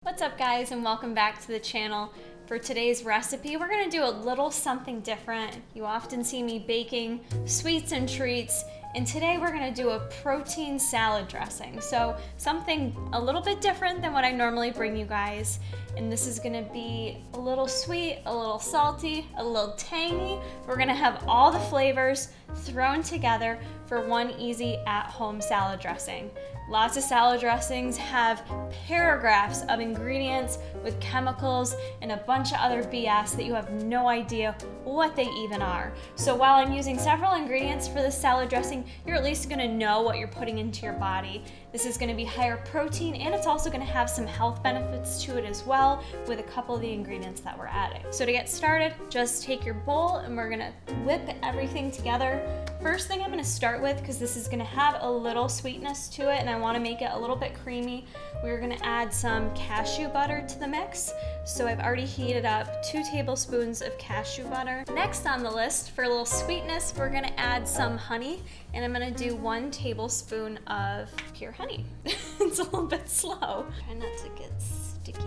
What's up guys, and welcome back to the channel. For today's recipe, we're gonna do a little something different. You often see me baking sweets and treats, and today we're gonna do a protein salad dressing. So something a little bit different than what I normally bring you guys. And this is gonna be a little sweet, a little salty, a little tangy. We're gonna have all the flavors thrown together for one easy at-home salad dressing. Lots of salad dressings have paragraphs of ingredients with chemicals and a bunch of other BS that you have no idea what they even are. So while I'm using several ingredients for this salad dressing, you're at least gonna know what you're putting into your body. This is gonna be higher protein, and it's also gonna have some health benefits to it as well with a couple of the ingredients that we're adding. So to get started, just take your bowl and we're gonna whip everything together. First thing I'm gonna start with, because this is gonna have a little sweetness to it and I wanna make it a little bit creamy, we're gonna add some cashew butter to the mix. So I've already heated up 2 tablespoons of cashew butter. Next on the list, for a little sweetness, we're gonna add some honey, and I'm gonna do 1 tablespoon of pure honey. It's a little bit slow. Try not to get sticky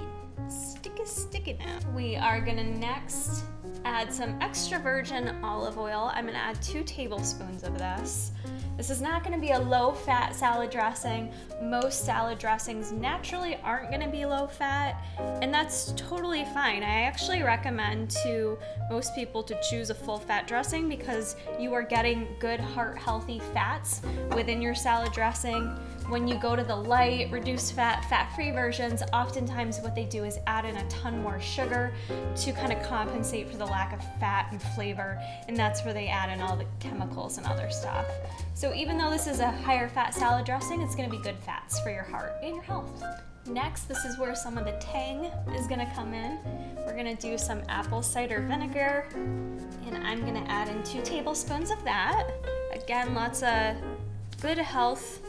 now. We are gonna next add some extra virgin olive oil. I'm gonna add 2 tablespoons of this. This is not gonna be a low-fat salad dressing. Most salad dressings naturally aren't gonna be low-fat, and that's totally fine. I actually recommend to most people to choose a full-fat dressing because you are getting good heart-healthy fats within your salad dressing. When you go to the light, reduced fat, fat-free versions, oftentimes what they do is add in a ton more sugar to kind of compensate for the lack of fat and flavor, and that's where they add in all the chemicals and other stuff. So even though this is a higher fat salad dressing, it's gonna be good fats for your heart and your health. Next, this is where some of the tang is gonna come in. We're gonna do some apple cider vinegar, and I'm gonna add in 2 tablespoons of that. Again, lots of good health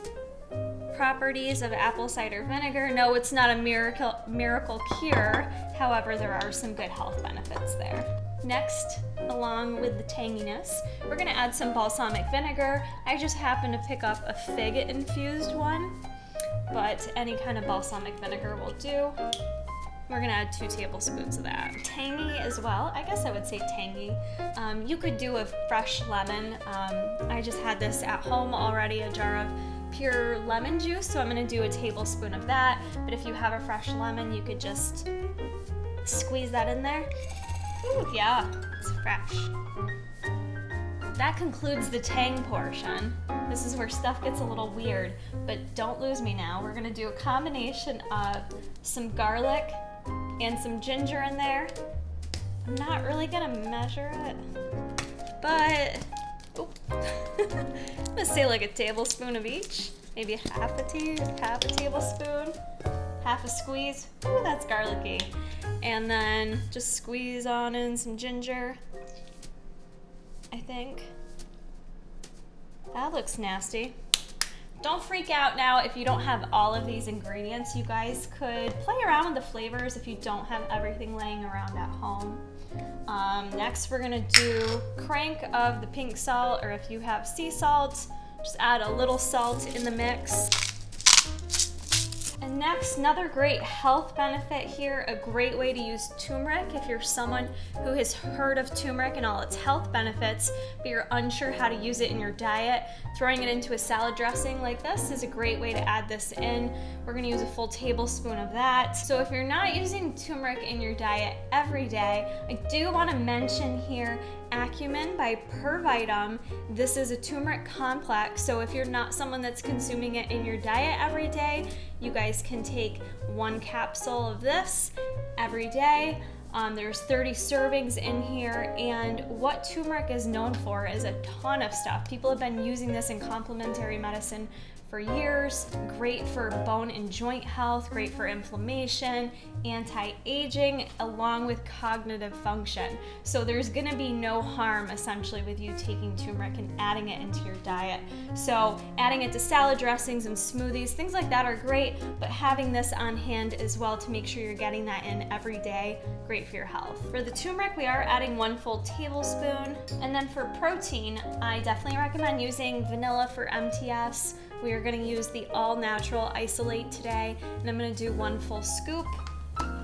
properties of apple cider vinegar. No, it's not a miracle cure. However, there are some good health benefits there. Next, along with the tanginess, we're gonna add some balsamic vinegar. I just happened to pick up a fig infused one, but any kind of balsamic vinegar will do. We're gonna add 2 tablespoons of that. Tangy as well, I guess I would say tangy. You could do a fresh lemon. I just had this at home already, a jar of pure lemon juice, so I'm gonna do a tablespoon of that. But if you have a fresh lemon, you could just squeeze that in there. Ooh, yeah, it's fresh. That concludes the tang portion. This is where stuff gets a little weird, but don't lose me now. We're gonna do a combination of some garlic and some ginger in there. I'm not really gonna measure it, but I'm gonna say like a tablespoon of each, maybe half a tablespoon, half a squeeze. Ooh, that's garlicky. And then just squeeze on in some ginger, I think. That looks nasty. Don't freak out now if you don't have all of these ingredients. You guys could play around with the flavors if you don't have everything laying around at home. Next, we're gonna do crank of the pink salt, or if you have sea salt, just add a little salt in the mix. And next, another great health benefit here, a great way to use turmeric if you're someone who has heard of turmeric and all its health benefits, but you're unsure how to use it in your diet. Throwing it into a salad dressing like this is a great way to add this in. We're gonna use a full tablespoon of that. So if you're not using turmeric in your diet every day, I do wanna mention here Acumen by Pervitum. This is a turmeric complex, so if you're not someone that's consuming it in your diet every day, you guys can take 1 capsule of this every day. There's 30 servings in here, and what turmeric is known for is a ton of stuff. People have been using this in complementary medicine for years. Great for bone and joint health, great for inflammation, anti-aging, along with cognitive function. So there's gonna be no harm essentially with you taking turmeric and adding it into your diet. So adding it to salad dressings and smoothies, things like that are great, but having this on hand as well to make sure you're getting that in every day, great for your health. For the turmeric, we are adding 1 full tablespoon. And then for protein, I definitely recommend using vanilla for MTS. We are gonna use the all natural isolate today, and I'm gonna do 1 full scoop.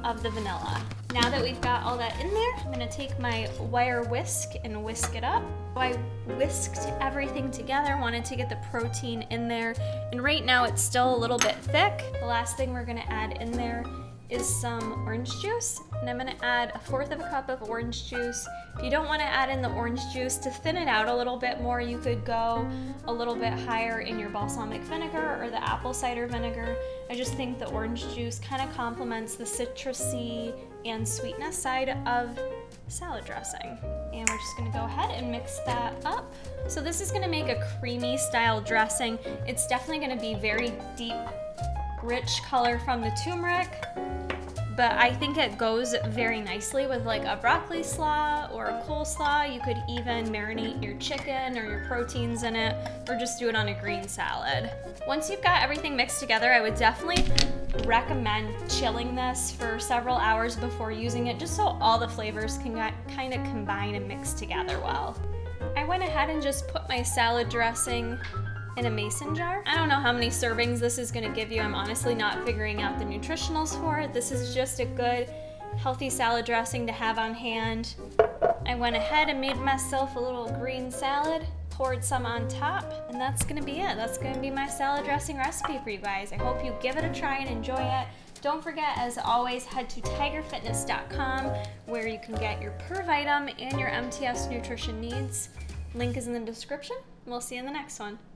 of the vanilla. Now that we've got all that in there, I'm gonna take my wire whisk and whisk it up. So I whisked everything together, wanted to get the protein in there, and right now it's still a little bit thick. The last thing we're gonna add in there is some orange juice, and I'm gonna add 1/4 of a cup of orange juice. If you don't wanna add in the orange juice, to thin it out a little bit more, you could go a little bit higher in your balsamic vinegar or the apple cider vinegar. I just think the orange juice kind of complements the citrusy and sweetness side of salad dressing. And we're just gonna go ahead and mix that up. So this is gonna make a creamy style dressing. It's definitely gonna be very deep, rich color from the turmeric, but I think it goes very nicely with like a broccoli slaw or a coleslaw. You could even marinate your chicken or your proteins in it, or just do it on a green salad. Once you've got everything mixed together, I would definitely recommend chilling this for several hours before using it, just so all the flavors can kind of combine and mix together well. I went ahead and just put my salad dressing in a mason jar. I don't know how many servings this is gonna give you. I'm honestly not figuring out the nutritionals for it. This is just a good, healthy salad dressing to have on hand. I went ahead and made myself a little green salad, poured some on top, and that's gonna be it. That's gonna be my salad dressing recipe for you guys. I hope you give it a try and enjoy it. Don't forget, as always, head to tigerfitness.com where you can get your per item and your MTS nutrition needs. Link is in the description, and we'll see you in the next one.